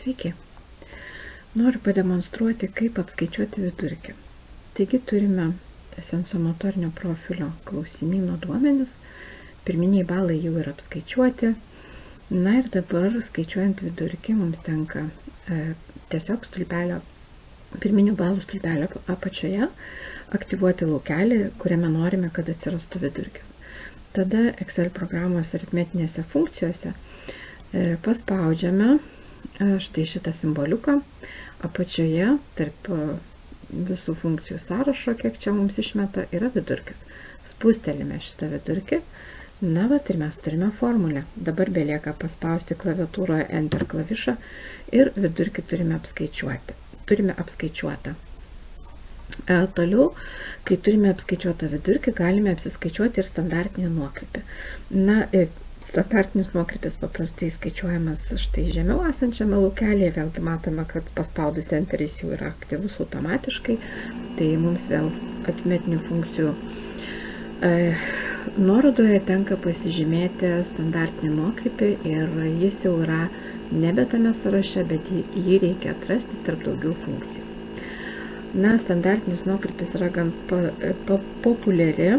Sveiki. Noriu pademonstruoti, kaip apskaičiuoti vidurkį. Taigi turime sensomotorinio profilio klausimyno duomenis. Pirminiai balai jau yra apskaičiuoti. Na ir dabar, skaičiuojant vidurkį, mums tenka tiesiog pirminių balų stulpelio apačioje aktyvuoti laukelį, kuriame norime, kad atsirastų vidurkis. Tada Excel programos aritmetinėse funkcijose paspaudžiame štai šitą simboliuką. Apačioje tarp visų funkcijų sąrašo, kiek čia mums išmeta, yra vidurkis. Spustelime šitą vidurkį. Na, ir mes turime formulę. Dabar belieka paspausti klaviatūroje Enter klavišą ir vidurkį turime apskaičiuotą. Toliau, kai turime apskaičiuotą vidurkį, galime apsiskaičiuoti ir standartinį nuokrypį. Na, standartinis nuokrypis paprastai skaičiuojamas štai žemiau esančiame laukelėje. Vėlgi matome, kad paspaudus Enter jis jau yra aktyvus automatiškai. Tai mums vėl aritmetinių funkcijų nuorodoje tenka pasižymėti standartinį nuokrypį ir jis jau yra nebe tame sąraše, bet jį reikia atrasti tarp daugiau funkcijų. Na, standartinis nuokrypis yra gan populiari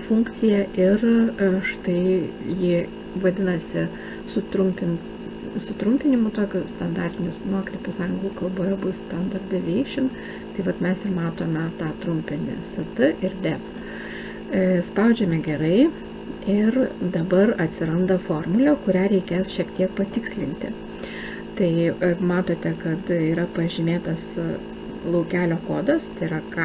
funkcija ir štai ji vadinasi sutrumpinimu tokiu. Standartinis nuokrypis anglų kalboje bus standard deviation. Tai mes ir matome tą trumpinį ST ir DEV. Spaudžiame gerai ir dabar atsiranda formulė, kurią reikės šiek tiek patikslinti. Tai matote, kad yra pažymėtas laukelio kodas, tai yra K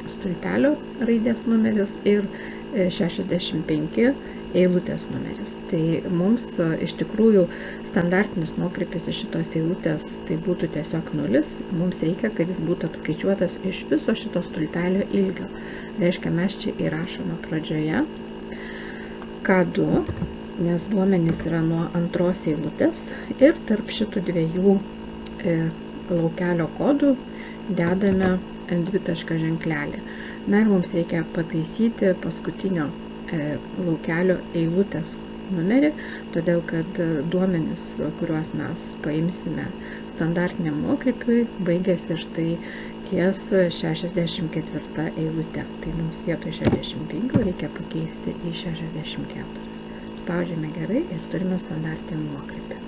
stulpelio raidės numeris ir 65 eilutės numeris. Tai mums iš tikrųjų standartinis nuokrypis iš šitos eilutės tai būtų tiesiog 0. Mums reikia, kad jis būtų apskaičiuotas iš viso šito stulpelio ilgio. Reiškia, mes čia įrašome pradžioje K2, nes duomenys yra nuo antros eilutės ir tarp šitų dviejų laukelio kodų dedame dvitaškio ženklelį. Na ir mums reikia pataisyti paskutinio laukelio eilutės numerį, todėl kad duomenys, kuriuos mes paimsime standartiniam nuokrypiui, baigėsi štai ties 64 eilute. Tai mums vietoj 65 reikia pakeisti į 64. Spaudžiame gerai ir turime standartinį nuokrypį.